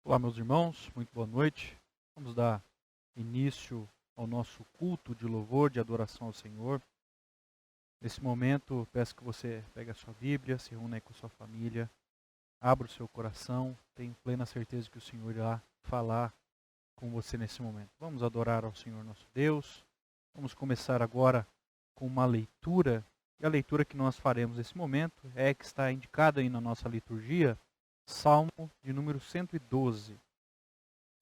Olá, meus irmãos, muito boa noite. Vamos dar início ao nosso culto de louvor, de adoração ao Senhor. Nesse momento, peço que você pegue a sua Bíblia, se reúna aí com a sua família, abra o seu coração, tenho plena certeza que o Senhor irá falar com você nesse momento. Vamos adorar ao Senhor nosso Deus. Vamos começar agora com uma leitura, e a leitura que nós faremos nesse momento é que está indicada aí na nossa liturgia, Salmo de número 112.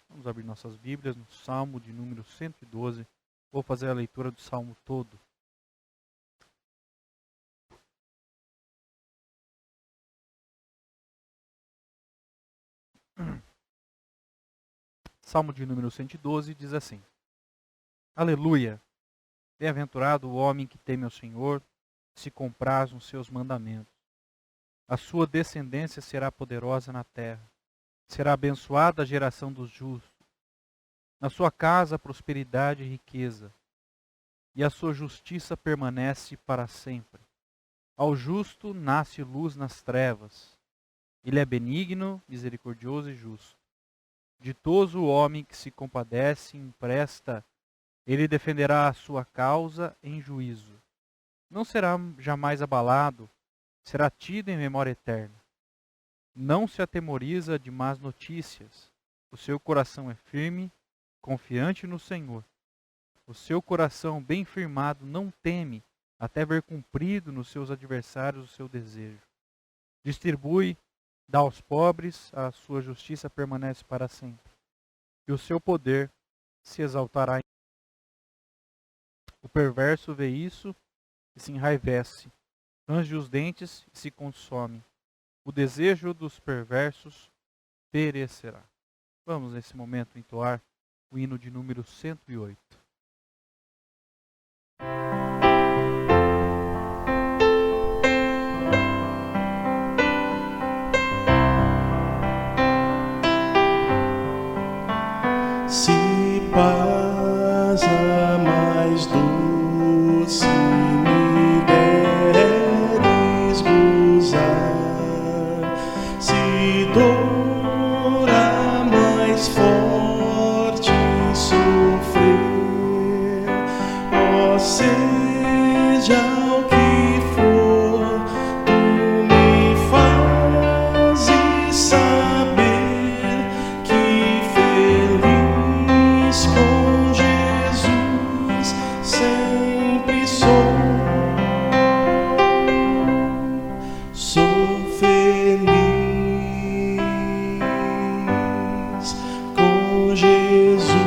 Vamos abrir nossas Bíblias no Salmo de número 112. Vou fazer a leitura do Salmo todo. Salmo de número 112 diz assim: Aleluia! Bem-aventurado o homem que teme ao Senhor, se compraz nos seus mandamentos. A sua descendência será poderosa na terra. Será abençoada a geração dos justos. Na sua casa, prosperidade e riqueza, e a sua justiça permanece para sempre. Ao justo nasce luz nas trevas. Ele é benigno, misericordioso e justo. Ditoso o homem que se compadece e empresta, ele defenderá a sua causa em juízo. Não será jamais abalado, será tido em memória eterna. Não se atemoriza de más notícias. O seu coração é firme, confiante no Senhor. O seu coração bem firmado não teme, até ver cumprido nos seus adversários o seu desejo. Distribui, dá aos pobres, a sua justiça permanece para sempre. E o seu poder se exaltará. O perverso vê isso e se enraivece. Range os dentes e se consome. O desejo dos perversos perecerá. Vamos nesse momento entoar o hino de número 108. Se paz a mais doce me deres gozar, se dor a mais forte sofrer, ó seja o que for, tu me fazes saber que feliz com Jesus sempre sou. Sou feliz com Jesus.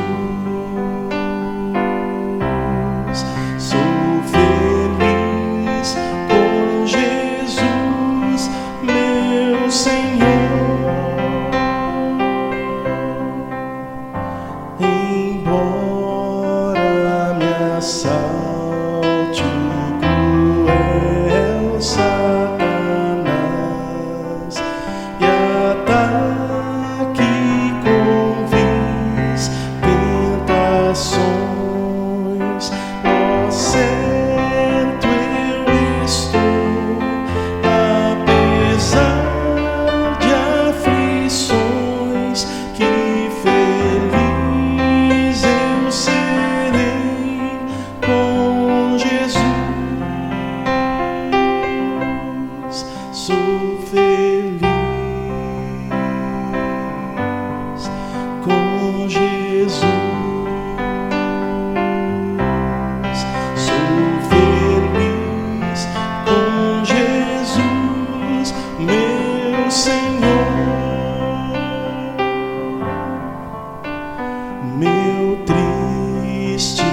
Sou feliz com Jesus, meu Senhor. Embora me assalte o cruel Satanás e ataque com vis tentações, ó certo eu estou, apesar de aflições, que feliz eu serei com Jesus. Sou feliz com Jesus. Sou feliz com Jesus, meu Senhor. Meu triste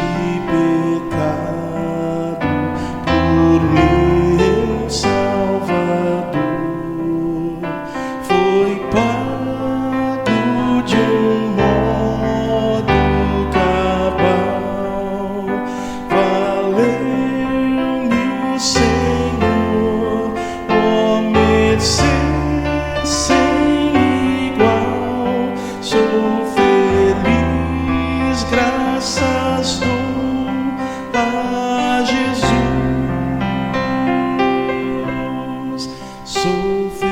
pecado por meu Salvador foi pago de um modo cabal. Valeu-me o Senhor, ó mercê sem igual. Sou feliz, graças dou a Jesus. Sou feliz.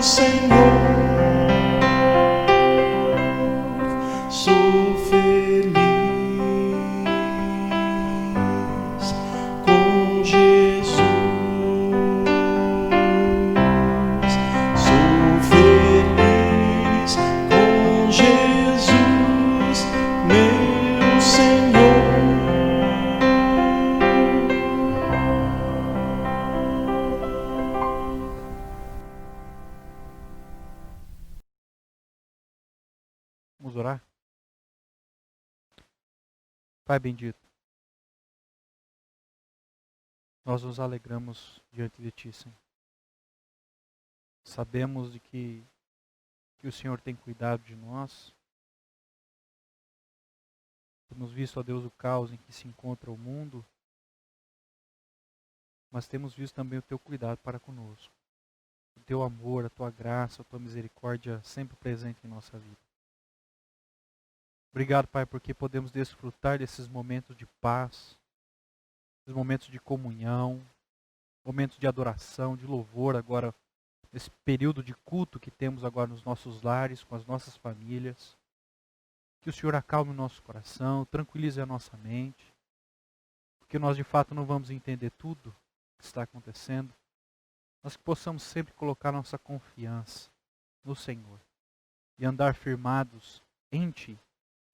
Senhor. Sou feliz com Jesus. Sou feliz com Jesus, meu Senhor. Vamos orar? Pai bendito, nós nos alegramos diante de Ti, Senhor. Sabemos de que o Senhor tem cuidado de nós. Temos visto, ó Deus, o caos em que se encontra o mundo, mas temos visto também o Teu cuidado para conosco. O Teu amor, a Tua graça, a Tua misericórdia sempre presente em nossa vida. Obrigado, Pai, porque podemos desfrutar desses momentos de paz, esses momentos de comunhão, momentos de adoração, de louvor agora, nesse período de culto que temos agora nos nossos lares, com as nossas famílias. Que o Senhor acalme o nosso coração, tranquilize a nossa mente, porque nós de fato não vamos entender tudo o que está acontecendo, mas que possamos sempre colocar nossa confiança no Senhor e andar firmados em Ti,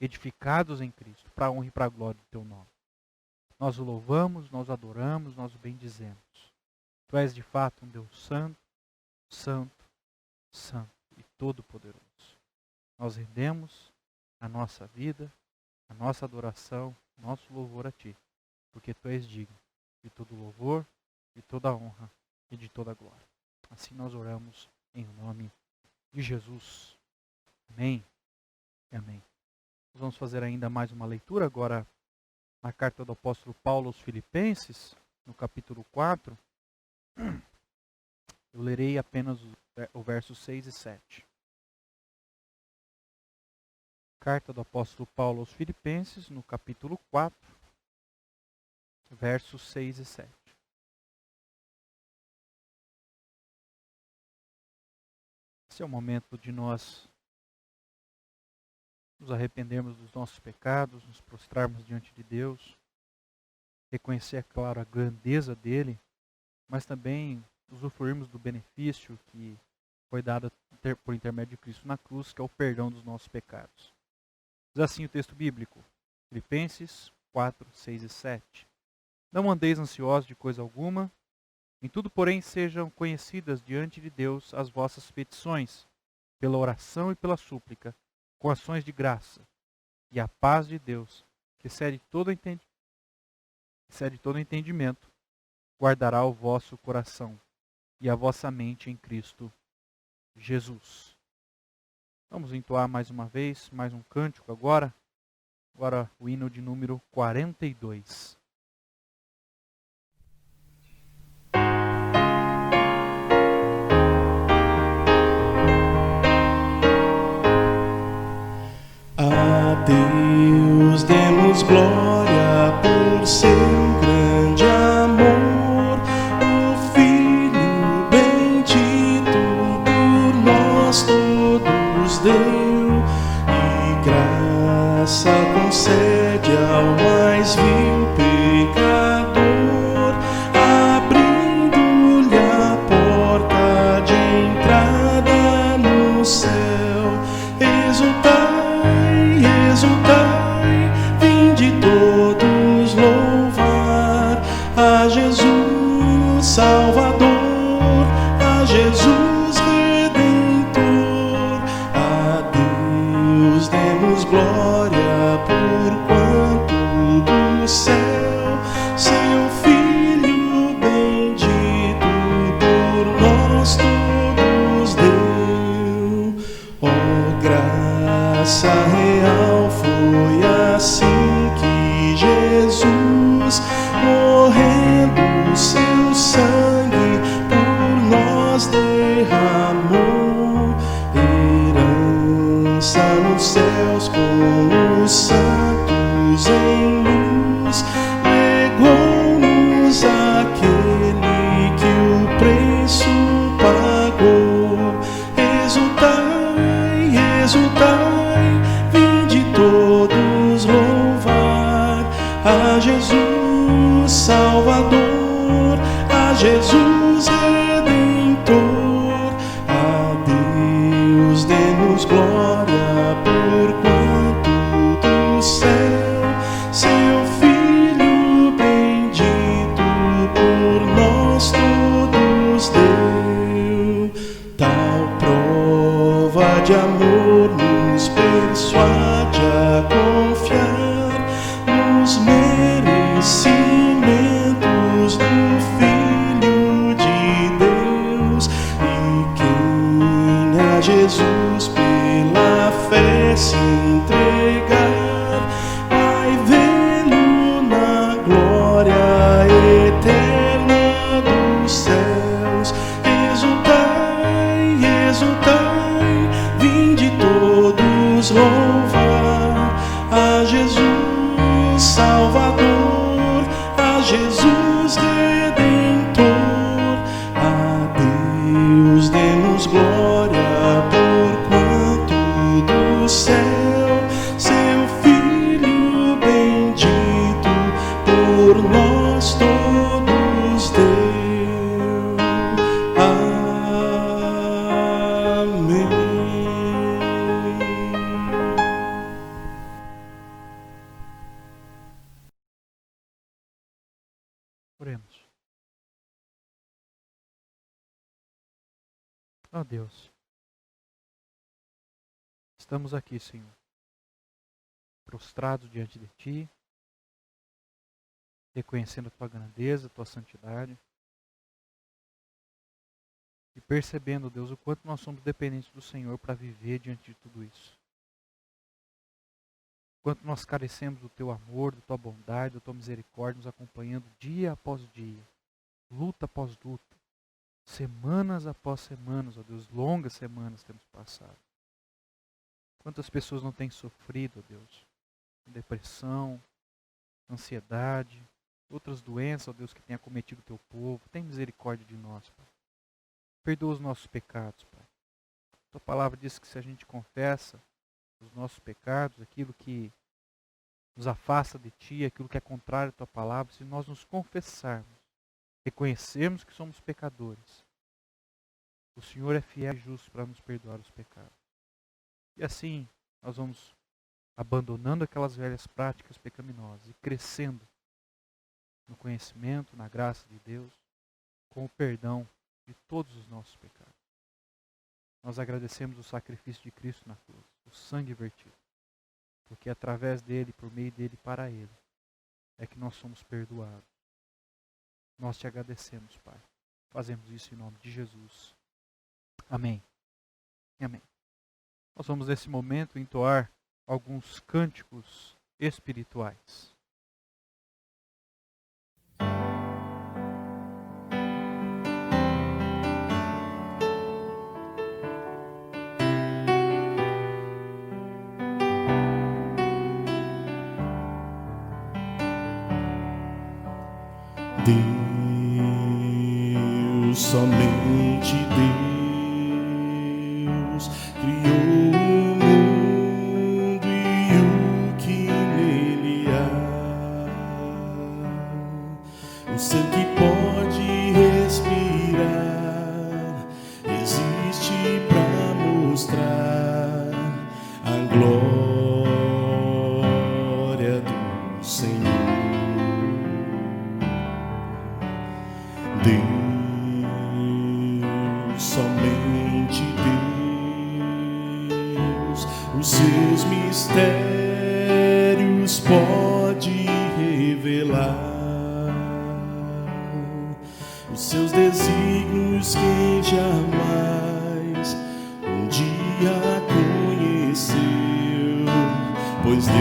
edificados em Cristo, para a honra e para a glória do Teu nome. Nós o louvamos, nós o adoramos, nós o bendizemos. Tu és de fato um Deus santo, santo, santo e todo-poderoso. Nós rendemos a nossa vida, a nossa adoração, nosso louvor a Ti, porque Tu és digno de todo louvor, de toda honra e de toda glória. Assim nós oramos em nome de Jesus. Amém e amém. Nós vamos fazer ainda mais uma leitura agora na carta do apóstolo Paulo aos Filipenses, no capítulo 4. Eu lerei apenas o verso 6 e 7. Carta do apóstolo Paulo aos Filipenses, no capítulo 4, versos 6 e 7. Esse é o momento de nós nos arrependermos dos nossos pecados, nos prostrarmos diante de Deus, reconhecer, é claro, a grandeza dEle, mas também usufruirmos do benefício que foi dado por intermédio de Cristo na cruz, que é o perdão dos nossos pecados. Diz assim o texto bíblico, Filipenses 4, 6 e 7. Não andeis ansiosos de coisa alguma, em tudo, porém, sejam conhecidas diante de Deus as vossas petições, pela oração e pela súplica, com ações de graça, e a paz de Deus, que excede todo entendimento, guardará o vosso coração e a vossa mente em Cristo Jesus. Vamos entoar mais uma vez, mais um cântico agora. Agora o hino de número 42. A Deus demos glória por seu grande amor, o Filho bendito por nós todos deu, e graça concede ao mais vil pecador, abrindo-lhe a porta de entrada no céu. Exultai, vinde todos louvar a Jesus Salvador, a Jesus Redentor. A Deus demos glória por quanto do céu seu Filho bendito por nós todos deu. Ó graça real, foi assim que Jesus, morrendo, seu sangue por nós derramou. Herança nos céus com os santos em luz, legou-nos aquele que o preço pagou. prova de amor nos persuade a confiar nos merecimentos do Filho de Deus. E quem a Jesus pela fé se entregar, vai vê-lo na glória eterna dos céus. Exultai, exultai, vinde todos louvar a Jesus Salvador, a Jesus Redentor. A Deus demos glória, porquanto do céu seu Filho bendito por nós todos deu. Amém. Oremos. Ó Deus, estamos aqui, Senhor, prostrados diante de Ti, reconhecendo a Tua grandeza, a Tua santidade, e percebendo, Deus, o quanto nós somos dependentes do Senhor para viver diante de tudo isso. O quanto nós carecemos do Teu amor, da Tua bondade, da Tua misericórdia, nos acompanhando dia após dia, luta após luta, semanas após semanas, ó Deus, longas semanas temos passado. Quantas pessoas não têm sofrido, ó Deus, com depressão, ansiedade, outras doenças, ó Deus, que têm acometido o Teu povo. Tem misericórdia de nós, Pai. Perdoa os nossos pecados, Pai. Tua palavra diz que se a gente confessa os nossos pecados, aquilo que nos afasta de Ti, aquilo que é contrário à Tua palavra, se nós nos confessarmos, reconhecermos que somos pecadores, o Senhor é fiel e justo para nos perdoar os pecados. E assim nós vamos abandonando aquelas velhas práticas pecaminosas e crescendo no conhecimento, na graça de Deus, com o perdão de todos os nossos pecados. Nós agradecemos o sacrifício de Cristo na cruz, o sangue vertido, porque através dele, por meio dele, para ele, é que nós somos perdoados. Nós te agradecemos, Pai. Fazemos isso em nome de Jesus. Amém. Amém. Nós vamos nesse momento entoar alguns cânticos espirituais. Deus, somente Deus, criou o mundo e o que nele há. O ser que pode respirar existe para mostrar a glória do Senhor. Deus, somente Deus, os seus mistérios pode revelar, os seus desígnios quem jamais um dia conheceu, pois Deus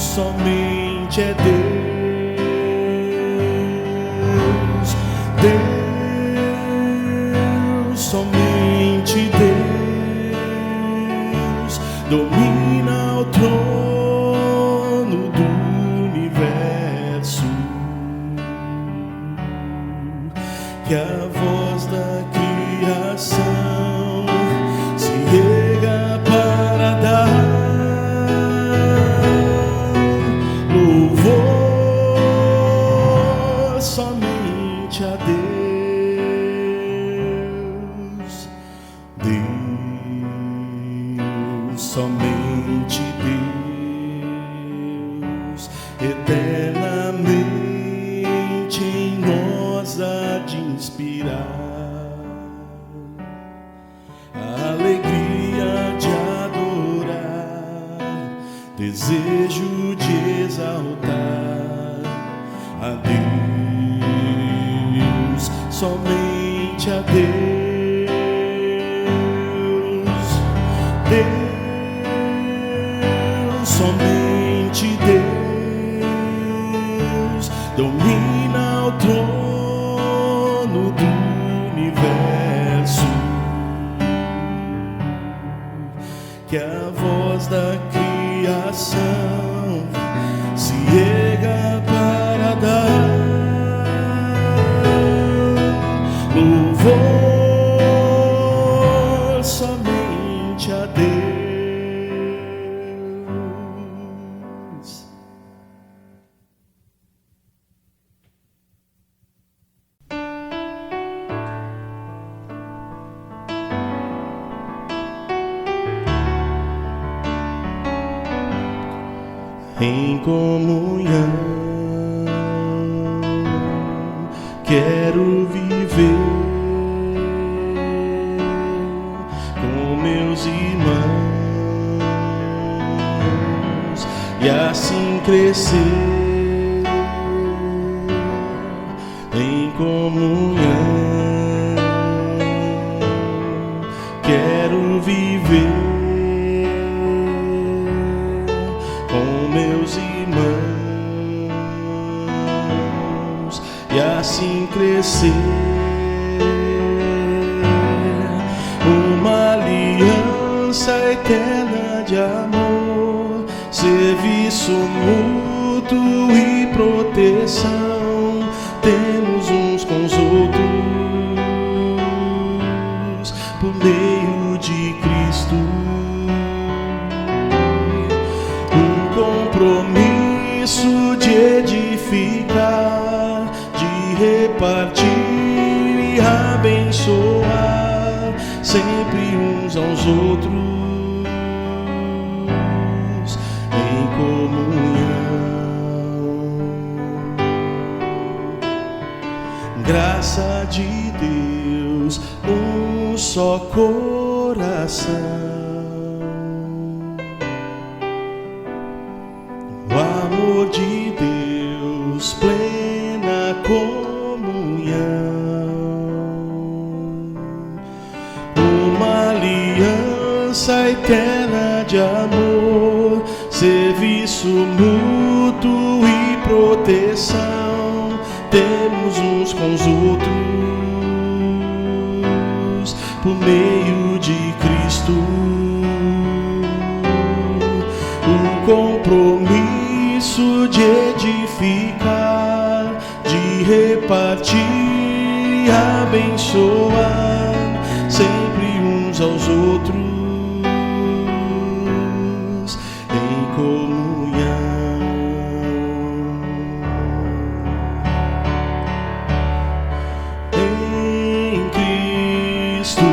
somente é Deus. Deus, somente Deus, domina o trono do universo, que a voz da criação se erga para dar louvor somente a Deus. Deus, somente Deus, eternamente em nós há de inspirar desejo de exaltar a Deus, somente a Deus. Deus, somente Deus, domina o trono do universo. Que a voz da criação se erga para dar louvor somente a Deus. Em comunhão quero viver com meus irmãos e assim crescer. Em comunhão quero viver com meus irmãos e assim crescer. Uma aliança eterna de amor, serviço mútuo e proteção temos uns com os outros por meio de Cristo. Compromisso de edificar, de repartir e abençoar sempre uns aos outros em comunhão. Graça de Deus, um só coração. Amor de Deus, plena comunhão, uma aliança eterna de amor, serviço mútuo e proteção temos uns com os outros por meio de Cristo. Compromisso de edificar, de repartir e abençoar sempre uns aos outros em comunhão. Em Cristo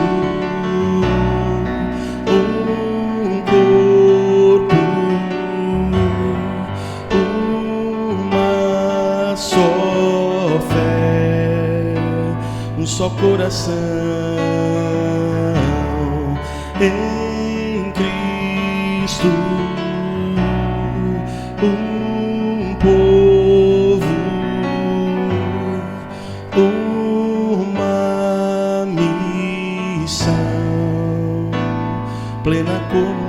só coração. Em Cristo um povo, uma missão, plena comunhão.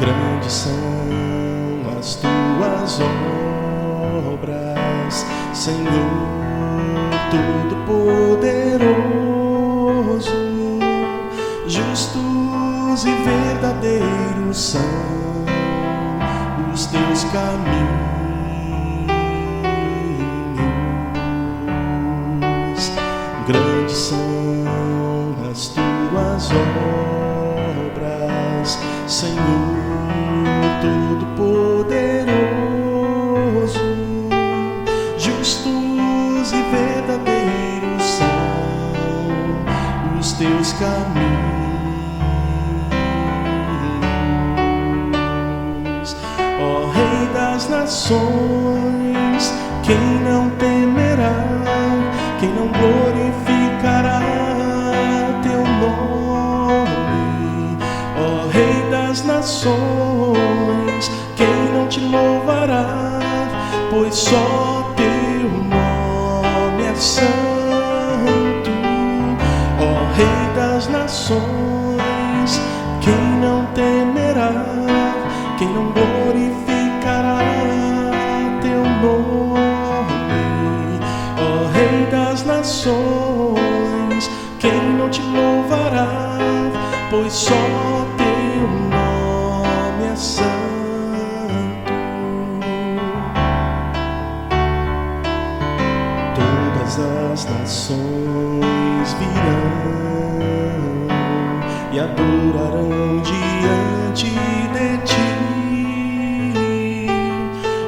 Grandes são as tuas obras, Senhor Todo-Poderoso. Justos e verdadeiros são os teus caminhos. Grandes são as tuas obras, Senhor Todo-Poderoso. Justos e verdadeiros são os teus caminhos. nações, quem não temerá, quem não glorificará teu nome, ó Rei das nações, quem não te louvará, pois só teu nome é santo, ó Rei das nações, quem não temerá, quem não glorificará teu nome, ó Rei das nações, quem não te louvará, pois só teu nome é santo. Todas as nações virão e adorarão diante de ti,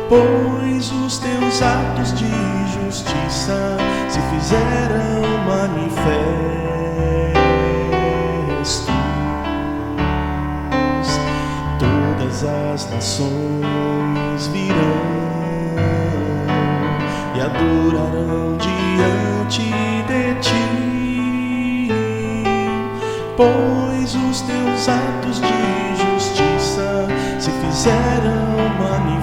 pois os teus atos de justiça se fizeram manifestos. Todas as nações virão e adorarão diante de ti, pois os teus atos de justiça se fizeram manifestos.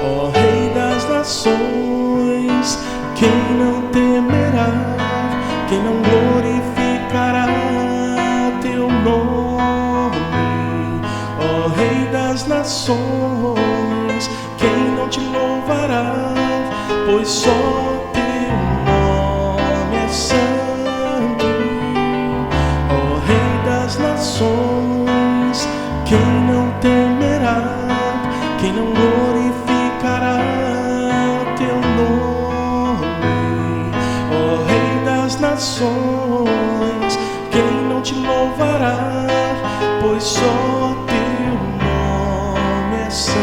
Ó Rei das nações, quem não temerá, quem não glorificará teu nome, ó Rei das nações, quem não te louvará, pois só teu nome é santo, ó Rei das nações, quem não temerá, quem não glorificará teu nome, ó Rei das nações, quem não te louvará, pois só teu nome é santo.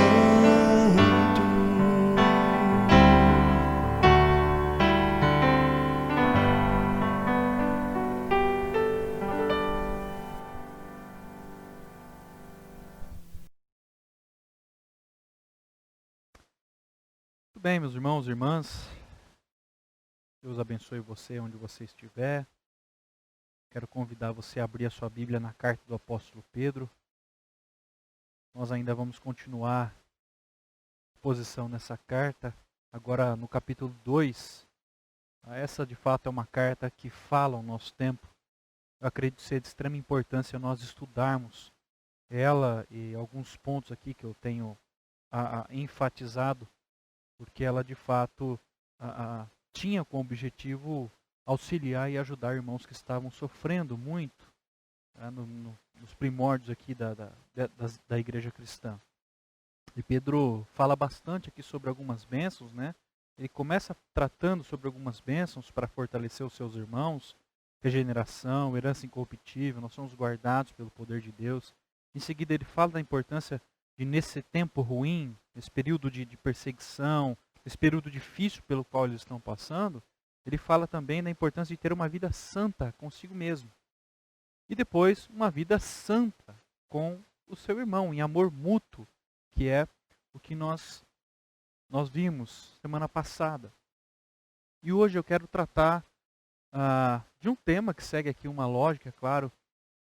Muito bem, meus irmãos e irmãs. Deus abençoe você onde você estiver. Quero convidar você a abrir a sua Bíblia na carta do apóstolo Pedro. Nós ainda vamos continuar a exposição nessa carta, agora no capítulo 2. Essa de fato é uma carta que fala ao nosso tempo. Eu acredito ser de extrema importância nós estudarmos ela e alguns pontos aqui que eu tenho enfatizado, porque ela de fato tinha como objetivo auxiliar e ajudar irmãos que estavam sofrendo muito nos primórdios aqui da igreja cristã. E Pedro fala bastante aqui sobre algumas bênçãos, né? Ele começa tratando sobre algumas bênçãos para fortalecer os seus irmãos, regeneração, herança incorruptível, nós somos guardados pelo poder de Deus. Em seguida ele fala da importância de, nesse tempo ruim, nesse período de perseguição, nesse período difícil pelo qual eles estão passando, ele fala também da importância de ter uma vida santa consigo mesmo. E depois, uma vida santa com o seu irmão, em amor mútuo, que é o que nós vimos semana passada. E hoje eu quero tratar de um tema que segue aqui uma lógica, é claro,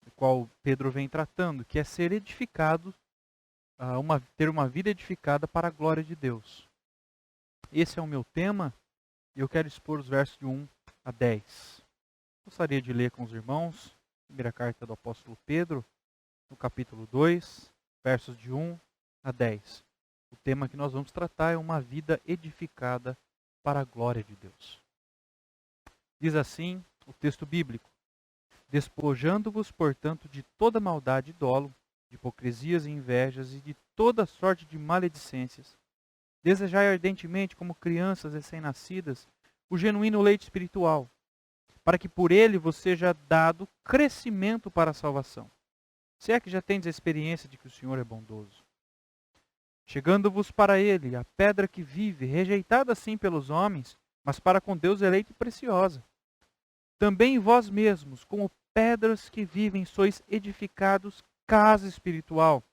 do qual Pedro vem tratando, que é ser edificado, ter uma vida edificada para a glória de Deus. Esse é o meu tema e eu quero expor os versos de 1 a 10. Gostaria de ler com os irmãos a primeira carta do apóstolo Pedro, no capítulo 2, versos de 1 a 10. O tema que nós vamos tratar é uma vida edificada para a glória de Deus. Diz assim o texto bíblico: despojando-vos, portanto, de toda maldade e dolo, de hipocrisias e invejas e de toda sorte de maledicências, desejai ardentemente, como crianças recém-nascidas, o genuíno leite espiritual, para que por ele vos seja dado crescimento para a salvação, se é que já tendes a experiência de que o Senhor é bondoso. Chegando-vos para ele, a pedra que vive, rejeitada assim pelos homens, mas para com Deus eleita e preciosa. Também vós mesmos, como pedras que vivem, sois edificados casa espiritual,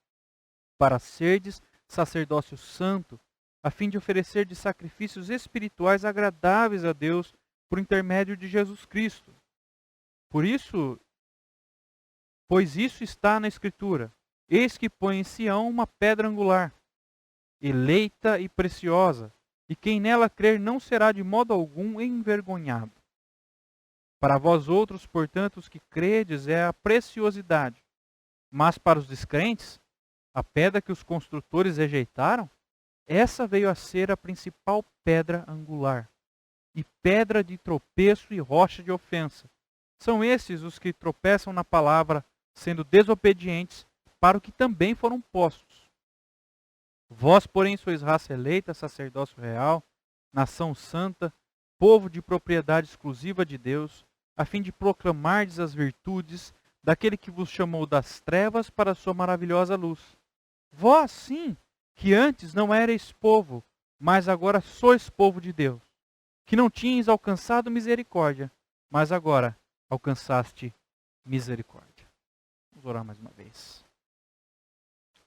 para serdes sacerdócio santo, a fim de oferecer de sacrifícios espirituais agradáveis a Deus por intermédio de Jesus Cristo. Pois isso está na Escritura. Eis que põe em Sião uma pedra angular, eleita e preciosa, e quem nela crer não será de modo algum envergonhado. Para vós outros, portanto, os que credes, é a preciosidade. Mas para os descrentes, a pedra que os construtores rejeitaram, essa veio a ser a principal pedra angular, e pedra de tropeço e rocha de ofensa. São esses os que tropeçam na palavra, sendo desobedientes para o que também foram postos. Vós, porém, sois raça eleita, sacerdócio real, nação santa, povo de propriedade exclusiva de Deus, a fim de proclamardes as virtudes daquele que vos chamou das trevas para a sua maravilhosa luz. Vós, sim, que antes não erais povo, mas agora sois povo de Deus, que não tinhas alcançado misericórdia, mas agora alcançaste misericórdia. Vamos orar mais uma vez.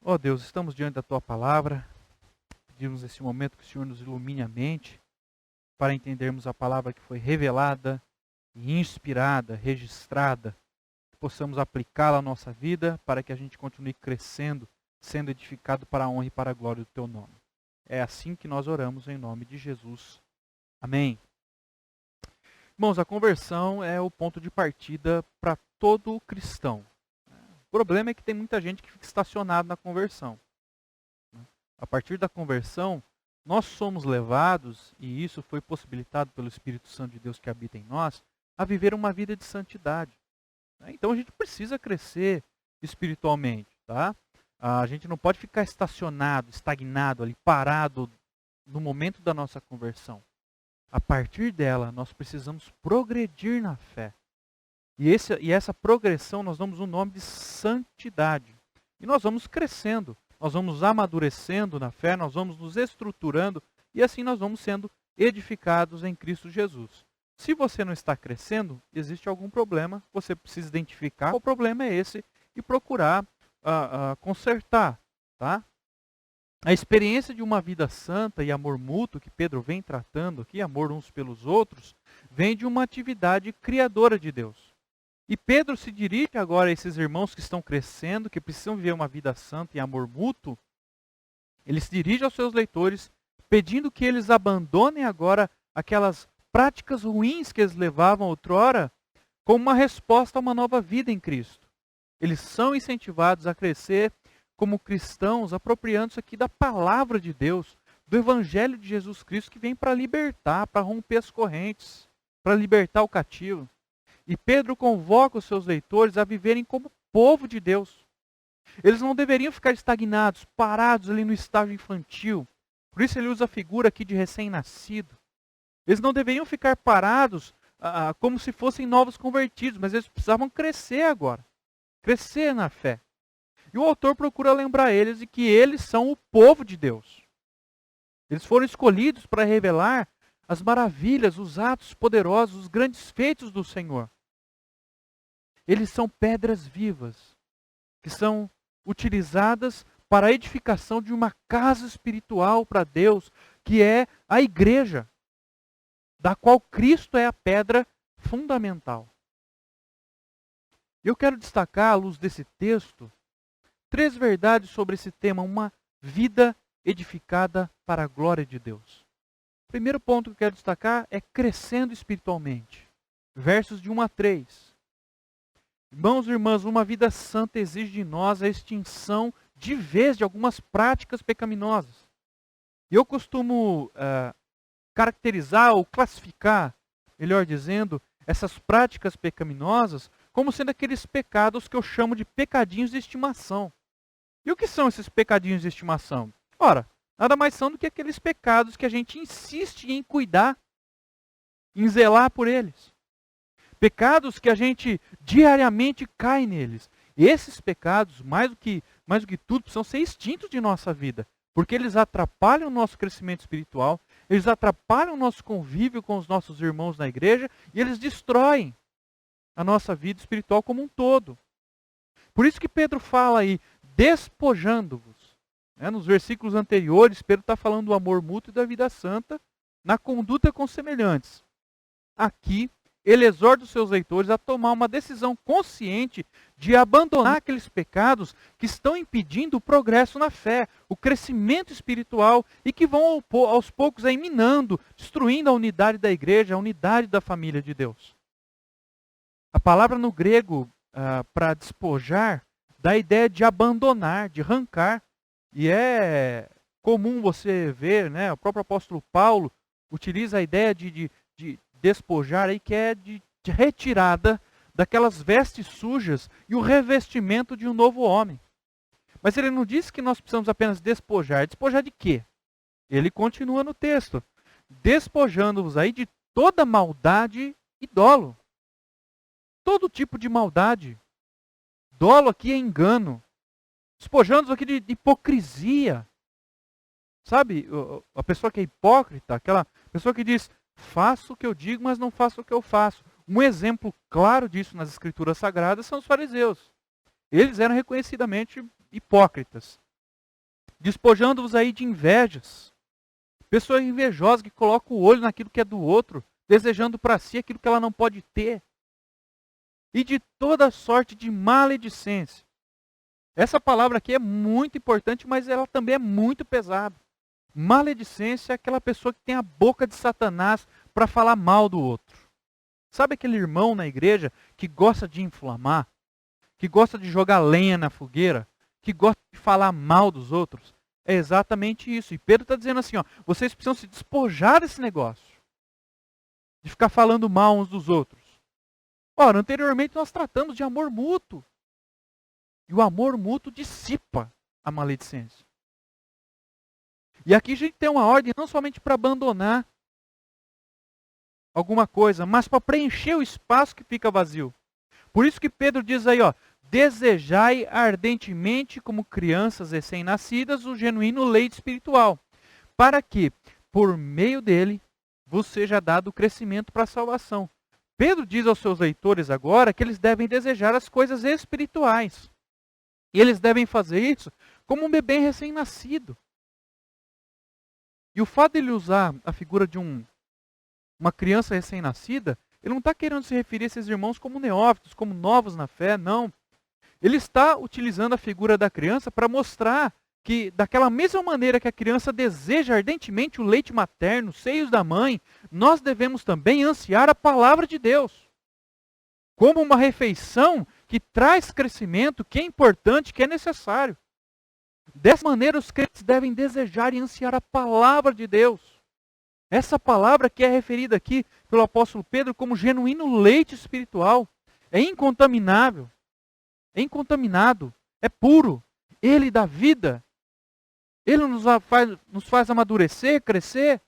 Ó Deus, estamos diante da Tua palavra, pedimos nesse momento que o Senhor nos ilumine a mente, para entendermos a palavra que foi revelada e inspirada, registrada, que possamos aplicá-la à nossa vida, para que a gente continue crescendo, sendo edificado para a honra e para a glória do Teu nome. É assim que nós oramos em nome de Jesus. Amém. Irmãos, a conversão é o ponto de partida para todo cristão. O problema é que tem muita gente que fica estacionado na conversão. A partir da conversão, nós somos levados, e isso foi possibilitado pelo Espírito Santo de Deus que habita em nós, a viver uma vida de santidade. Então a gente precisa crescer espiritualmente, tá? A gente não pode ficar estacionado, estagnado ali, parado no momento da nossa conversão. A partir dela, nós precisamos progredir na fé. E essa progressão nós damos o nome de santidade. E nós vamos crescendo, nós vamos amadurecendo na fé, nós vamos nos estruturando e assim nós vamos sendo edificados em Cristo Jesus. Se você não está crescendo, existe algum problema, você precisa identificar qual problema é esse e procurar consertar, tá? A experiência de uma vida santa e amor mútuo, que Pedro vem tratando aqui, amor uns pelos outros, vem de uma atividade criadora de Deus. E Pedro se dirige agora a esses irmãos que estão crescendo, que precisam viver uma vida santa e amor mútuo. Ele se dirige aos seus leitores, pedindo que eles abandonem agora aquelas práticas ruins que eles levavam outrora, como uma resposta a uma nova vida em Cristo. Eles são incentivados a crescer como cristãos, apropriando-se aqui da palavra de Deus, do Evangelho de Jesus Cristo, que vem para libertar, para romper as correntes, para libertar o cativo. E Pedro convoca os seus leitores a viverem como povo de Deus. Eles não deveriam ficar estagnados, parados ali no estágio infantil. Por isso ele usa a figura aqui de recém-nascido. Eles não deveriam ficar parados como se fossem novos convertidos, mas eles precisavam crescer agora. Crescer na fé. E o autor procura lembrar eles de que eles são o povo de Deus. Eles foram escolhidos para revelar as maravilhas, os atos poderosos, os grandes feitos do Senhor. Eles são pedras vivas, que são utilizadas para a edificação de uma casa espiritual para Deus, que é a igreja, da qual Cristo é a pedra fundamental. Eu quero destacar, à luz desse texto, 3 verdades sobre esse tema, uma vida edificada para a glória de Deus. O primeiro ponto que eu quero destacar é crescendo espiritualmente. Versos de 1 a 3. Irmãos e irmãs, uma vida santa exige de nós a extinção de vez de algumas práticas pecaminosas. E eu costumo caracterizar ou classificar, melhor dizendo, essas práticas pecaminosas como sendo aqueles pecados que eu chamo de pecadinhos de estimação. E o que são esses pecadinhos de estimação? Ora, nada mais são do que aqueles pecados que a gente insiste em cuidar, em zelar por eles. Pecados que a gente diariamente cai neles. E esses pecados, mais do que tudo, precisam ser extintos de nossa vida. Porque eles atrapalham o nosso crescimento espiritual, eles atrapalham o nosso convívio com os nossos irmãos na igreja e eles destroem a nossa vida espiritual como um todo. Por isso que Pedro fala aí, despojando-vos. Nos versículos anteriores, Pedro está falando do amor mútuo e da vida santa, na conduta com semelhantes. Aqui, ele exorta os seus leitores a tomar uma decisão consciente de abandonar aqueles pecados que estão impedindo o progresso na fé, o crescimento espiritual e que vão aos poucos aí minando, destruindo a unidade da igreja, a unidade da família de Deus. A palavra no grego para despojar dá a ideia de abandonar, de arrancar. E é comum você ver, o próprio apóstolo Paulo utiliza a ideia de despojar aí, que é de retirada daquelas vestes sujas e o revestimento de um novo homem. Mas ele não diz que nós precisamos apenas despojar. Despojar de quê? Ele continua no texto. Despojando-vos aí de toda maldade e dolo. Todo tipo de maldade. Dolo aqui é engano. Despojando-vos aqui de hipocrisia. Sabe, a pessoa que é hipócrita, aquela pessoa que diz, faço o que eu digo, mas não faço o que eu faço. Um exemplo claro disso nas Escrituras Sagradas são os fariseus. Eles eram reconhecidamente hipócritas. Despojando-vos aí de invejas. Pessoa invejosa que coloca o olho naquilo que é do outro, desejando para si aquilo que ela não pode ter. E de toda sorte de maledicência. Essa palavra aqui é muito importante, mas ela também é muito pesada. Maledicência é aquela pessoa que tem a boca de Satanás para falar mal do outro. Sabe aquele irmão na igreja que gosta de inflamar? Que gosta de jogar lenha na fogueira? Que gosta de falar mal dos outros? É exatamente isso. E Pedro está dizendo assim, vocês precisam se despojar desse negócio. De ficar falando mal uns dos outros. Ora, anteriormente nós tratamos de amor mútuo. E o amor mútuo dissipa a maledicência. E aqui a gente tem uma ordem não somente para abandonar alguma coisa, mas para preencher o espaço que fica vazio. Por isso que Pedro diz aí, desejai ardentemente como crianças recém-nascidas o genuíno leite espiritual, para que, por meio dele, vos seja dado o crescimento para a salvação. Pedro diz aos seus leitores agora que eles devem desejar as coisas espirituais. E eles devem fazer isso como um bebê recém-nascido. E o fato de ele usar a figura de uma criança recém-nascida, ele não está querendo se referir a esses irmãos como neófitos, como novos na fé, não. Ele está utilizando a figura da criança para mostrar que, daquela mesma maneira que a criança deseja ardentemente o leite materno, os seios da mãe, nós devemos também ansiar a palavra de Deus. Como uma refeição que traz crescimento, que é importante, que é necessário. Dessa maneira, os crentes devem desejar e ansiar a palavra de Deus. Essa palavra que é referida aqui pelo apóstolo Pedro como genuíno leite espiritual. É incontaminável. É incontaminado. É puro. Ele dá vida. Ele nos faz amadurecer, crescer.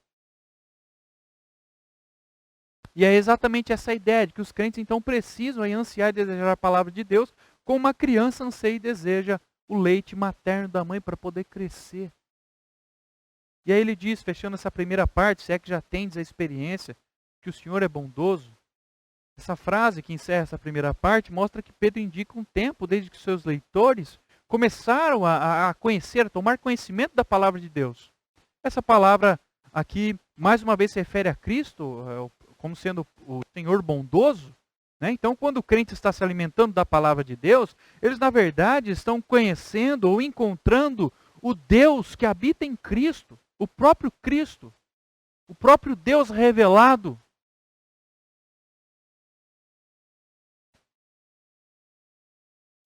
E é exatamente essa ideia de que os crentes então precisam ansiar e desejar a palavra de Deus como uma criança anseia e deseja o leite materno da mãe para poder crescer. E aí ele diz, fechando essa primeira parte, se é que já tendes a experiência, que o Senhor é bondoso. Essa frase que encerra essa primeira parte mostra que Pedro indica um tempo desde que seus leitores começaram a conhecer, a tomar conhecimento da palavra de Deus. Essa palavra aqui, mais uma vez, se refere a Cristo, como sendo o Senhor bondoso. Então, quando o crente está se alimentando da palavra de Deus, eles, na verdade, estão conhecendo ou encontrando o Deus que habita em Cristo, o próprio Deus revelado.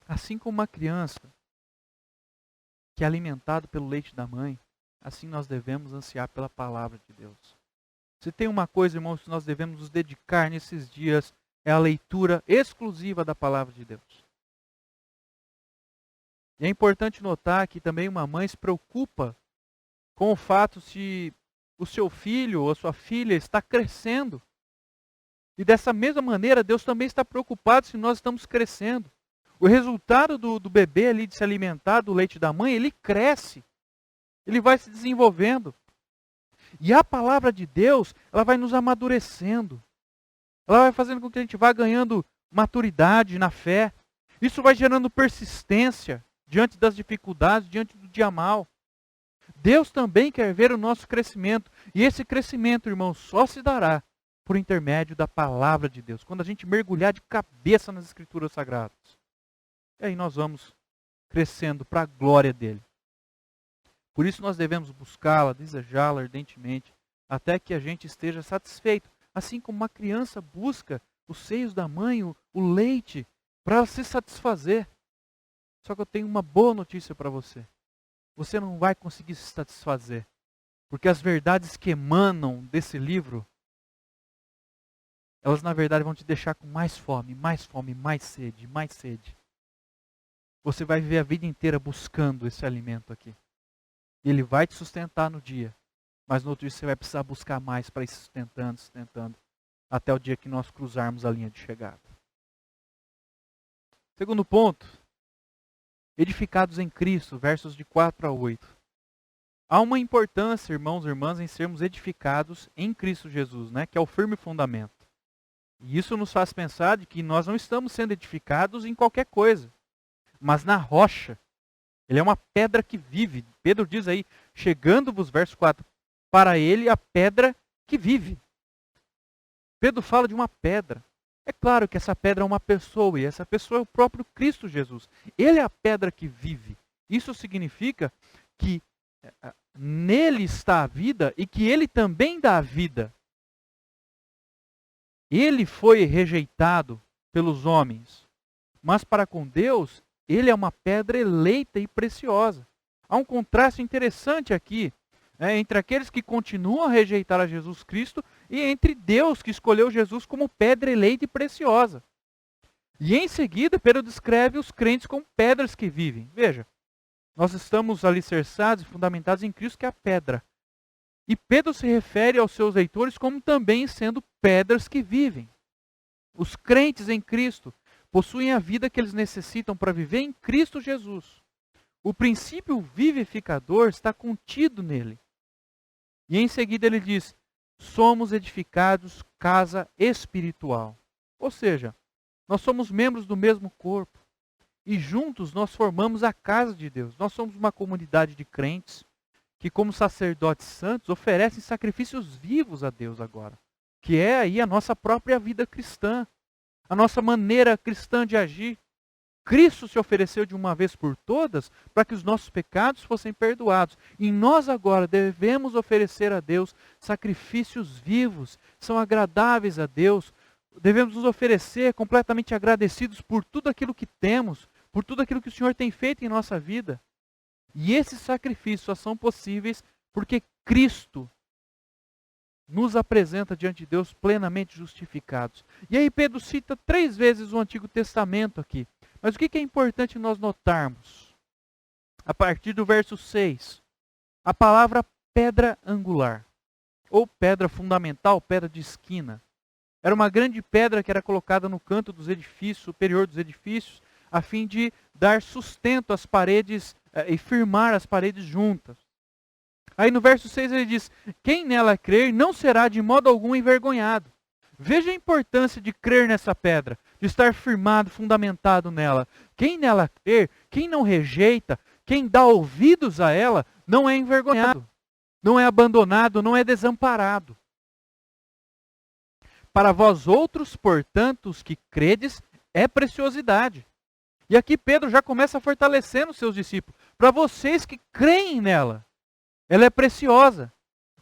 Assim como uma criança que é alimentado pelo leite da mãe, assim nós devemos ansiar pela palavra de Deus. Se tem uma coisa, irmãos, que nós devemos nos dedicar nesses dias, é a leitura exclusiva da palavra de Deus. E é importante notar que também uma mãe se preocupa com o fato se o seu filho ou a sua filha está crescendo. E dessa mesma maneira, Deus também está preocupado se nós estamos crescendo. O resultado do bebê ali de se alimentar do leite da mãe, ele cresce. Ele vai se desenvolvendo. E a palavra de Deus, ela vai nos amadurecendo. Ela vai fazendo com que a gente vá ganhando maturidade na fé. Isso vai gerando persistência diante das dificuldades, diante do dia mal. Deus também quer ver o nosso crescimento. E esse crescimento, irmãos, só se dará por intermédio da palavra de Deus. Quando a gente mergulhar de cabeça nas Escrituras Sagradas. E aí nós vamos crescendo para a glória dele. Por isso nós devemos buscá-la, desejá-la ardentemente, até que a gente esteja satisfeito. Assim como uma criança busca os seios da mãe, o leite, para ela se satisfazer. Só que eu tenho uma boa notícia para você. Você não vai conseguir se satisfazer. Porque as verdades que emanam desse livro, elas na verdade vão te deixar com mais fome, mais sede, mais sede. Você vai viver a vida inteira buscando esse alimento aqui. Ele vai te sustentar no dia. Mas no outro dia você vai precisar buscar mais para ir sustentando, até o dia que nós cruzarmos a linha de chegada. Segundo ponto, edificados em Cristo, versos de 4 a 8. Há uma importância, irmãos e irmãs, em sermos edificados em Cristo Jesus, né, que é o firme fundamento. E isso nos faz pensar de que nós não estamos sendo edificados em qualquer coisa, mas na rocha. Ele é uma pedra que vive. Pedro diz aí, chegando-vos, verso 4, para ele a pedra que vive. Pedro fala de uma pedra. É claro que essa pedra é uma pessoa, e essa pessoa é o próprio Cristo Jesus. Ele é a pedra que vive. Isso significa que nele está a vida e que ele também dá a vida. Ele foi rejeitado pelos homens, mas para com Deus, ele é uma pedra eleita e preciosa. Há um contraste interessante aqui, entre aqueles que continuam a rejeitar a Jesus Cristo e entre Deus que escolheu Jesus como pedra eleita e preciosa. E em seguida, Pedro descreve os crentes como pedras que vivem. Veja, nós estamos alicerçados e fundamentados em Cristo, que é a pedra. E Pedro se refere aos seus leitores como também sendo pedras que vivem. Os crentes em Cristo possuem a vida que eles necessitam para viver em Cristo Jesus. O princípio vivificador está contido nele. E em seguida ele diz, somos edificados casa espiritual. Ou seja, nós somos membros do mesmo corpo. E juntos nós formamos a casa de Deus. Nós somos uma comunidade de crentes que, como sacerdotes santos, oferecem sacrifícios vivos a Deus agora. Que é aí a nossa própria vida cristã. A nossa maneira cristã de agir. Cristo se ofereceu de uma vez por todas para que os nossos pecados fossem perdoados. E nós agora devemos oferecer a Deus sacrifícios vivos, são agradáveis a Deus. Devemos nos oferecer completamente agradecidos por tudo aquilo que temos, por tudo aquilo que o Senhor tem feito em nossa vida. E esses sacrifícios só são possíveis porque Cristo nos apresenta diante de Deus plenamente justificados. E aí Pedro cita 3 vezes o Antigo Testamento aqui. Mas o que é importante nós notarmos? A partir do verso 6, a palavra pedra angular, ou pedra fundamental, pedra de esquina. Era uma grande pedra que era colocada no canto dos edifícios, superior dos edifícios, a fim de dar sustento às paredes e firmar as paredes juntas. Aí no verso 6 ele diz, quem nela crer não será de modo algum envergonhado. Veja a importância de crer nessa pedra, de estar firmado, fundamentado nela. Quem nela crer, quem não rejeita, quem dá ouvidos a ela, não é envergonhado, não é abandonado, não é desamparado. Para vós outros, portanto, os que credes, é preciosidade. E aqui Pedro já começa fortalecendo os seus discípulos. Para vocês que creem nela, ela é preciosa.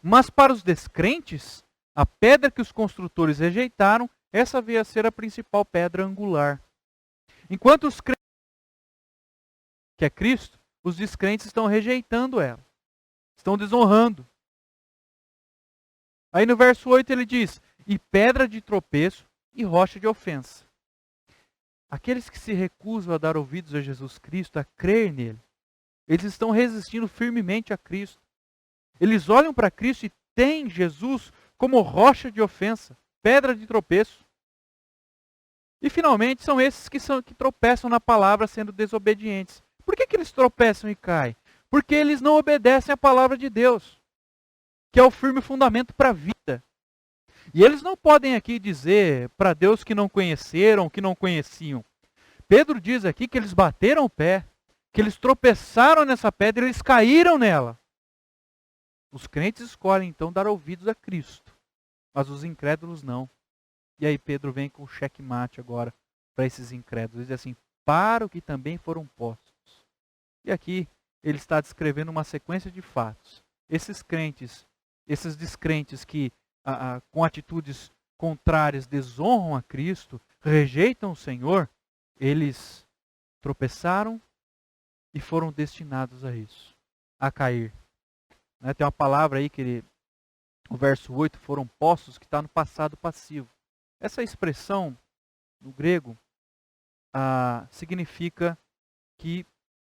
Mas para os descrentes, a pedra que os construtores rejeitaram, essa veio a ser a principal pedra angular. Enquanto os crentes, que é Cristo, os descrentes estão rejeitando ela. Estão desonrando. Aí no verso 8 ele diz, e pedra de tropeço e rocha de ofensa. Aqueles que se recusam a dar ouvidos a Jesus Cristo, a crer nele, eles estão resistindo firmemente a Cristo. Eles olham para Cristo e têm Jesus como rocha de ofensa, pedra de tropeço. E finalmente são esses que tropeçam na palavra sendo desobedientes. Por que eles tropeçam e caem? Porque eles não obedecem à palavra de Deus, que é o firme fundamento para a vida. E eles não podem aqui dizer para Deus que não conheceram, que não conheciam. Pedro diz aqui que eles bateram o pé, que eles tropeçaram nessa pedra e eles caíram nela. Os crentes escolhem então dar ouvidos a Cristo, mas os incrédulos não. E aí Pedro vem com o checkmate agora para esses incrédulos. Ele diz assim, para o que também foram postos. E aqui ele está descrevendo uma sequência de fatos. Esses crentes, esses descrentes que com atitudes contrárias desonram a Cristo, rejeitam o Senhor, eles tropeçaram e foram destinados a isso, a cair. Tem uma palavra aí que o verso 8, foram postos, que está no passado passivo. Essa expressão, no grego, significa que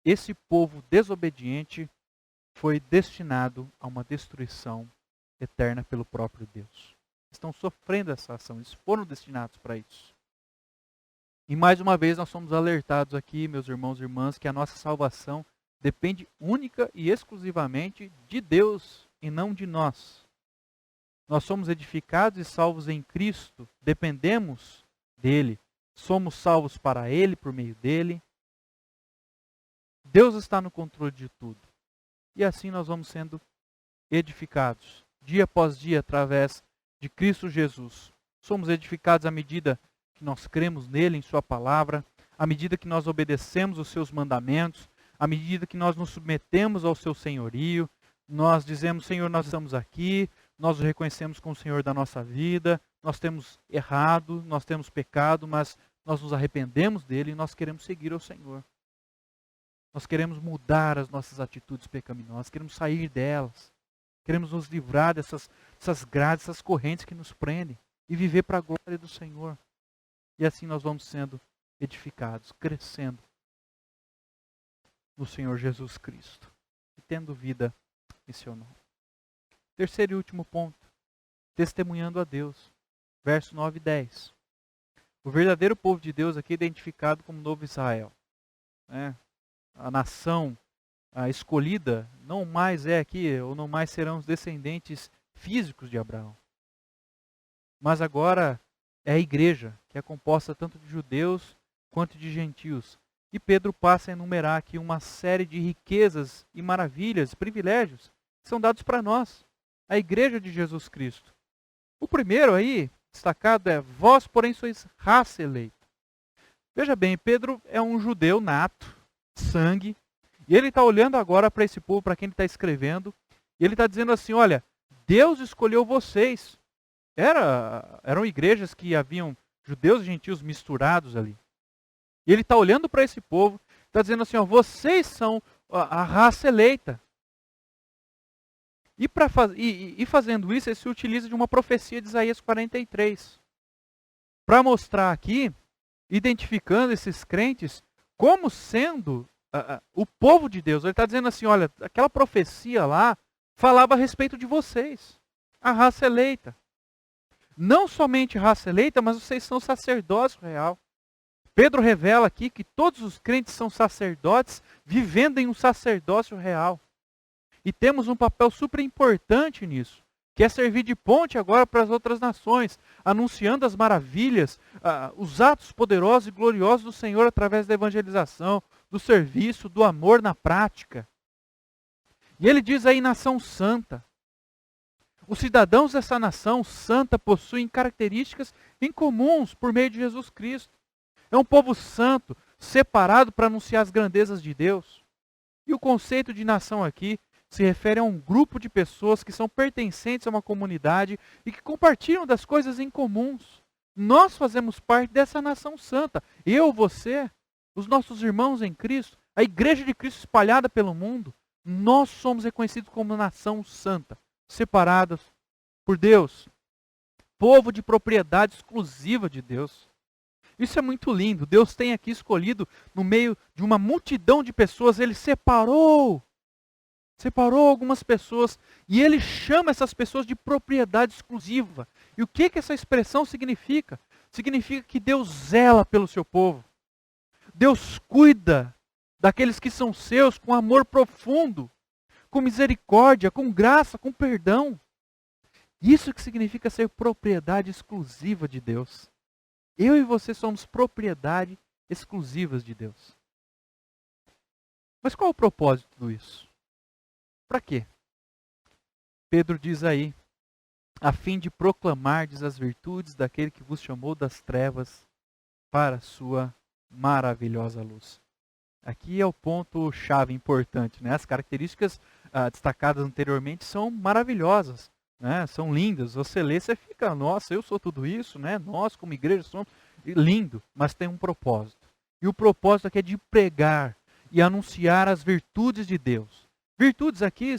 esse povo desobediente foi destinado a uma destruição eterna pelo próprio Deus. Estão sofrendo essa ação, eles foram destinados para isso. E mais uma vez nós somos alertados aqui, meus irmãos e irmãs, que a nossa salvação depende única e exclusivamente de Deus e não de nós. Nós somos edificados e salvos em Cristo, dependemos dele, somos salvos para ele, por meio dele. Deus está no controle de tudo. E assim nós vamos sendo edificados, dia após dia, através de Cristo Jesus. Somos edificados à medida que nós cremos nele, em sua palavra, à medida que nós obedecemos os seus mandamentos, à medida que nós nos submetemos ao seu senhorio, nós dizemos, Senhor, nós estamos aqui, nós o reconhecemos como o Senhor da nossa vida, nós temos errado, nós temos pecado, mas nós nos arrependemos dele e nós queremos seguir ao Senhor. Nós queremos mudar as nossas atitudes pecaminosas, queremos sair delas, queremos nos livrar dessas grades, essas correntes que nos prendem e viver para a glória do Senhor. E assim nós vamos sendo edificados, crescendo no Senhor Jesus Cristo e tendo vida missional. Terceiro e último ponto, testemunhando a Deus. Verso 9 e 10. O verdadeiro povo de Deus aqui é identificado como novo Israel. A nação escolhida não mais é aqui, ou não mais serão os descendentes físicos de Abraão. Mas agora é a igreja, que é composta tanto de judeus quanto de gentios. E Pedro passa a enumerar aqui uma série de riquezas e maravilhas, privilégios, que são dados para nós, a igreja de Jesus Cristo. O primeiro aí, destacado, é vós, porém, sois raça eleita. Veja bem, Pedro é um judeu nato, sangue, e ele está olhando agora para esse povo, para quem ele está escrevendo, e ele está dizendo assim, olha, Deus escolheu vocês. Eram igrejas que haviam judeus e gentios misturados ali. E ele está olhando para esse povo, está dizendo assim, ó, vocês são a raça eleita. E fazendo isso, ele se utiliza de uma profecia de Isaías 43. Para mostrar aqui, identificando esses crentes como sendo o povo de Deus. Ele está dizendo assim, olha, aquela profecia lá falava a respeito de vocês, a raça eleita. Não somente raça eleita, mas vocês são sacerdócio real. Pedro revela aqui que todos os crentes são sacerdotes, vivendo em um sacerdócio real. E temos um papel super importante nisso, que é servir de ponte agora para as outras nações, anunciando as maravilhas, os atos poderosos e gloriosos do Senhor através da evangelização, do serviço, do amor na prática. E ele diz aí, nação santa. Os cidadãos dessa nação santa possuem características incomuns por meio de Jesus Cristo. É um povo santo, separado para anunciar as grandezas de Deus. E o conceito de nação aqui se refere a um grupo de pessoas que são pertencentes a uma comunidade e que compartilham das coisas incomuns. Nós fazemos parte dessa nação santa. Eu, você, os nossos irmãos em Cristo, a igreja de Cristo espalhada pelo mundo, nós somos reconhecidos como nação santa, separados por Deus, povo de propriedade exclusiva de Deus. Isso é muito lindo. Deus tem aqui escolhido, no meio de uma multidão de pessoas, Ele separou algumas pessoas e Ele chama essas pessoas de propriedade exclusiva. E o que essa expressão significa? Significa que Deus zela pelo seu povo. Deus cuida daqueles que são seus com amor profundo, com misericórdia, com graça, com perdão. Isso que significa ser propriedade exclusiva de Deus. Eu e você somos propriedade exclusivas de Deus. Mas qual é o propósito de tudo isso? Para quê? Pedro diz aí, a fim de proclamardes as virtudes daquele que vos chamou das trevas para a sua maravilhosa luz. Aqui é o ponto-chave importante, né? As características destacadas anteriormente são maravilhosas, né? São lindas. Você lê, você fica, nossa, eu sou tudo isso, né? Nós como igreja somos lindo, mas tem um propósito. E o propósito aqui é de pregar e anunciar as virtudes de Deus. Virtudes aqui,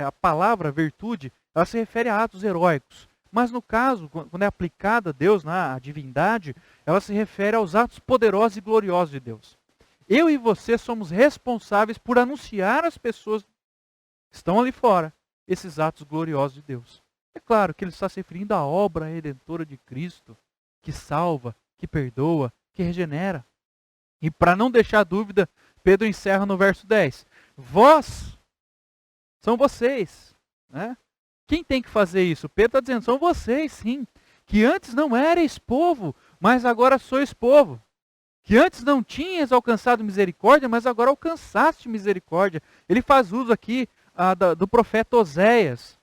a palavra virtude, ela se refere a atos heróicos. Mas no caso, quando é aplicada a Deus, na divindade, ela se refere aos atos poderosos e gloriosos de Deus. Eu e você somos responsáveis por anunciar às pessoas que estão ali fora esses atos gloriosos de Deus. É claro que ele está se referindo à obra redentora de Cristo, que salva, que perdoa, que regenera. E para não deixar dúvida, Pedro encerra no verso 10. Vós, são vocês, né? Quem tem que fazer isso? Pedro está dizendo, são vocês, sim. Que antes não erais povo, mas agora sois povo. Que antes não tinhas alcançado misericórdia, mas agora alcançaste misericórdia. Ele faz uso aqui do profeta Oséias,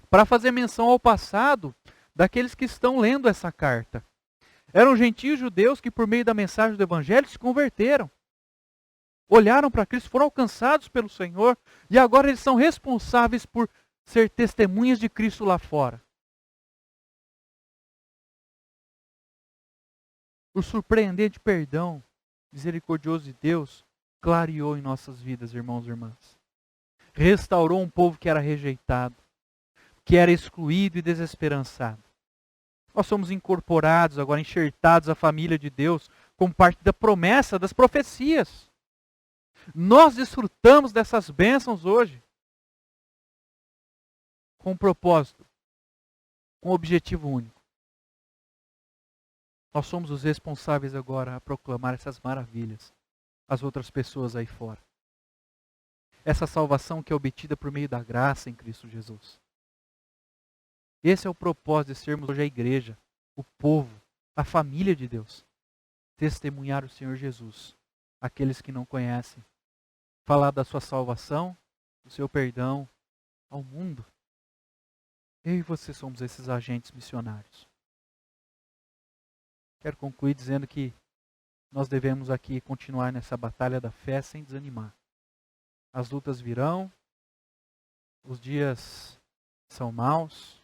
para fazer menção ao passado daqueles que estão lendo essa carta. Eram gentios judeus que, por meio da mensagem do Evangelho, se converteram. Olharam para Cristo, foram alcançados pelo Senhor, e agora eles são responsáveis por ser testemunhas de Cristo lá fora. O surpreendente perdão misericordioso de Deus clareou em nossas vidas, irmãos e irmãs. Restaurou um povo que era rejeitado, que era excluído e desesperançado. Nós somos incorporados, agora enxertados à família de Deus, como parte da promessa, das profecias. Nós desfrutamos dessas bênçãos hoje, com um propósito, com um objetivo único. Nós somos os responsáveis agora a proclamar essas maravilhas às outras pessoas aí fora. Essa salvação que é obtida por meio da graça em Cristo Jesus. Esse é o propósito de sermos hoje a igreja, o povo, a família de Deus. Testemunhar o Senhor Jesus, aqueles que não conhecem. Falar da sua salvação, do seu perdão ao mundo. Eu e você somos esses agentes missionários. Quero concluir dizendo que nós devemos aqui continuar nessa batalha da fé sem desanimar. As lutas virão, os dias são maus.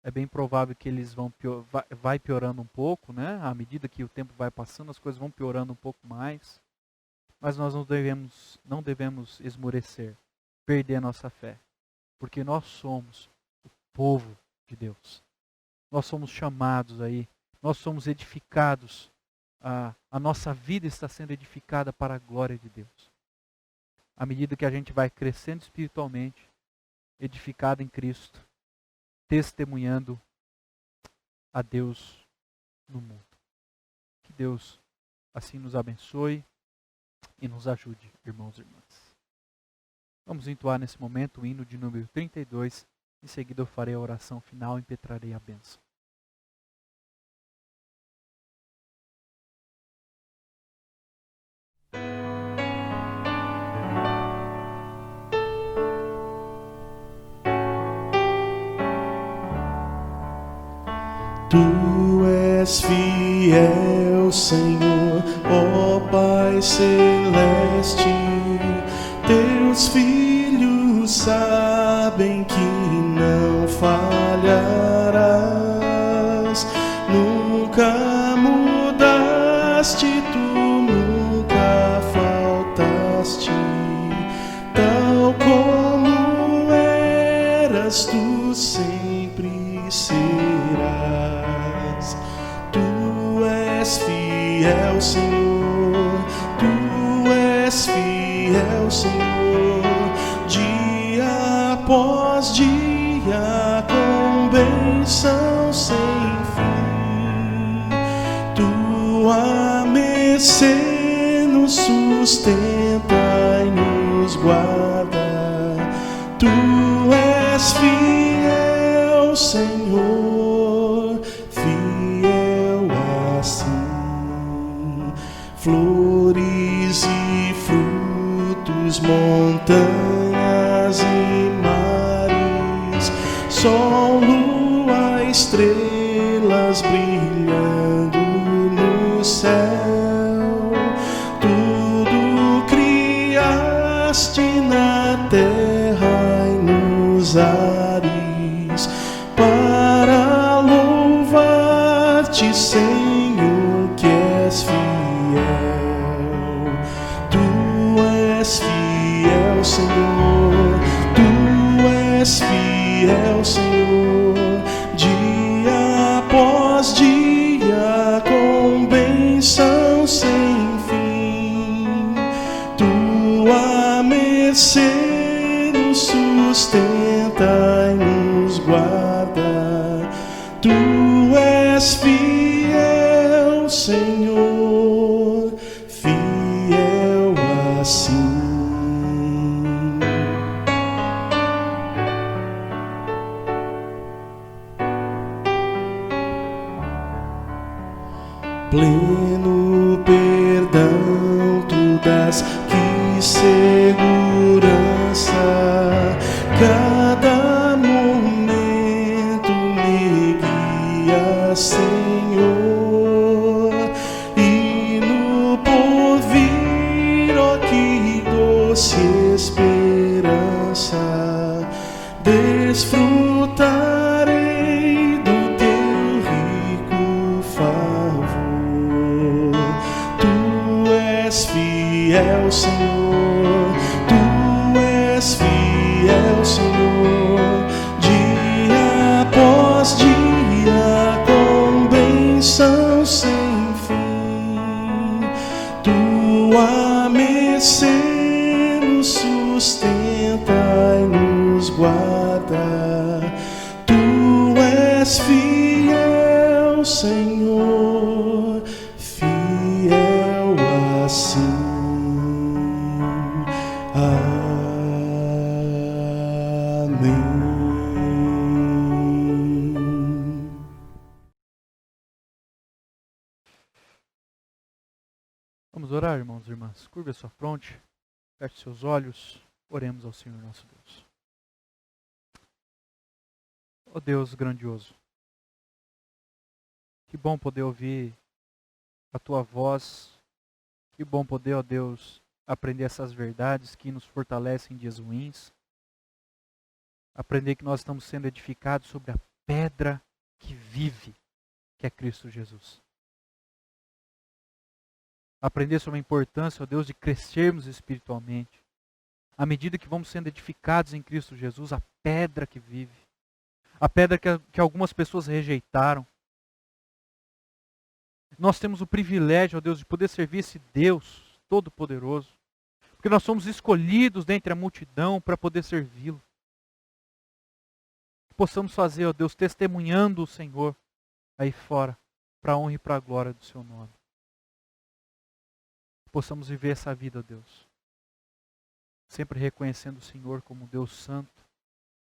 É bem provável que eles vai piorando um pouco, né? À medida que o tempo vai passando, as coisas vão piorando um pouco mais. Mas nós não devemos esmorecer, perder a nossa fé. Porque nós somos o povo de Deus. Nós somos chamados aí, nós somos edificados. A nossa vida está sendo edificada para a glória de Deus. À medida que a gente vai crescendo espiritualmente, edificado em Cristo, testemunhando a Deus no mundo. Que Deus assim nos abençoe e nos ajude, irmãos e irmãs. Vamos entoar nesse momento o hino de número 32. Em seguida eu farei a oração final e impetrarei a bênção. Tu és fiel, Senhor, ó Pai Celeste. Teus filhos sabem que não falharás. Nunca mudaste, tu nunca faltaste. Tal como eras, tu sempre serás. Tu és fiel, Senhor, tu és fiel, Senhor, dia após dia, com bênção sem fim. Tua mercê nos sustenta e nos guarda. Tu és fiel, Senhor, fiel assim. montanhas e mares, sol, lua, estrelas brilhando no céu. Tudo criaste na terra e nos ares para louvar-te, Senhor, que és fiel. Tu és fiel, Senhor. Tu és fiel, Senhor. Dia após dia, com bênção sem fim. Tua mercê nos sustenta e nos guarda. Tu és fiel, Senhor, fiel assim. Pleno perdão tu dás, que segurança. Cada momento me guia, Senhor, e no porvir, ó, que doce esperança, desfrutarei do teu rico favor. Tu és fiel, Senhor. Tu és fiel, Senhor. Dia após dia, com bênção sem fim. Tua mercê nos sustenta e nos guarda. Tu és fiel, Senhor, fiel assim. Amém. Vamos orar, irmãos e irmãs. Curve a sua fronte, feche seus olhos, oremos ao Senhor nosso Deus. Ó Deus grandioso, que bom poder ouvir a Tua voz, que bom poder, ó Deus, aprender essas verdades que nos fortalecem em dias ruins, aprender que nós estamos sendo edificados sobre a pedra que vive, que é Cristo Jesus. Aprender sobre a importância, ó Deus, de crescermos espiritualmente. À medida que vamos sendo edificados em Cristo Jesus, a pedra que vive. A pedra que algumas pessoas rejeitaram. Nós temos o privilégio, ó Deus, de poder servir esse Deus Todo-Poderoso. Porque nós somos escolhidos dentre a multidão para poder servi-lo. Que possamos fazer, ó Deus, testemunhando o Senhor aí fora, para a honra e para a glória do Seu nome. Possamos viver essa vida, ó Deus, sempre reconhecendo o Senhor como Deus santo,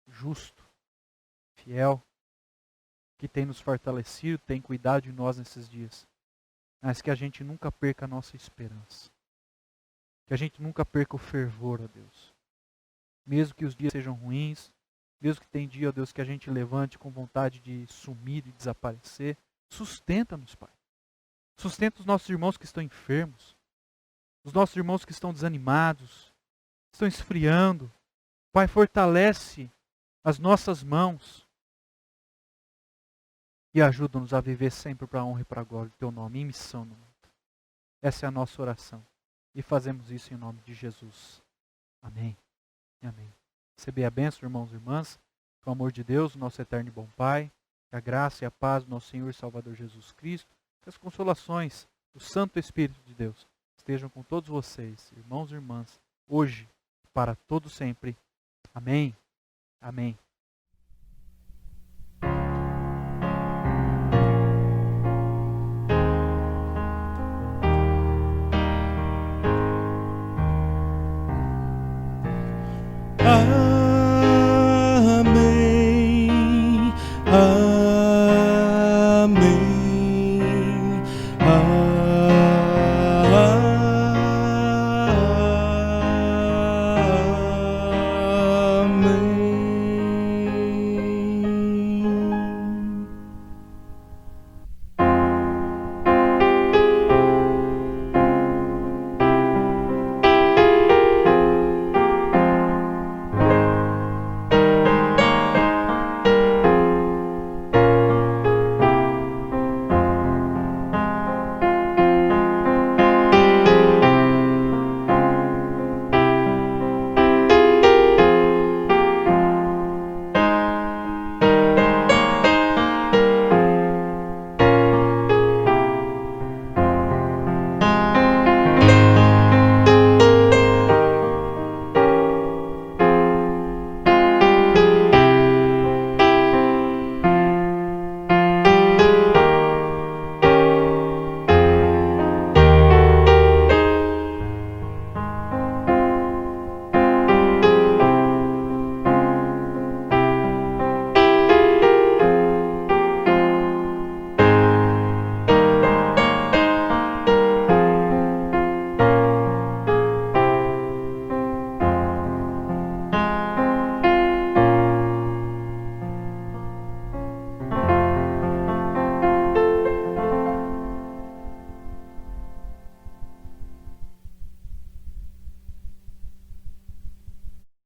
justo, fiel, que tem nos fortalecido, tem cuidado de nós nesses dias, mas que a gente nunca perca a nossa esperança, que a gente nunca perca o fervor, ó Deus, mesmo que os dias sejam ruins, mesmo que tem dia, ó Deus, que a gente levante com vontade de sumir e desaparecer, sustenta-nos, Pai, sustenta os nossos irmãos que estão enfermos, os nossos irmãos que estão desanimados, estão esfriando. Pai, fortalece as nossas mãos e ajuda-nos a viver sempre para a honra e para a glória do Teu nome, em missão no mundo. Essa é a nossa oração e fazemos isso em nome de Jesus. Amém. Amém. Receber a bênção, irmãos e irmãs, com o amor de Deus, nosso eterno e bom Pai, que a graça e a paz do nosso Senhor e Salvador Jesus Cristo, que as consolações do Santo Espírito de Deus estejam com todos vocês, irmãos e irmãs, hoje, para todo sempre. Amém. Amém.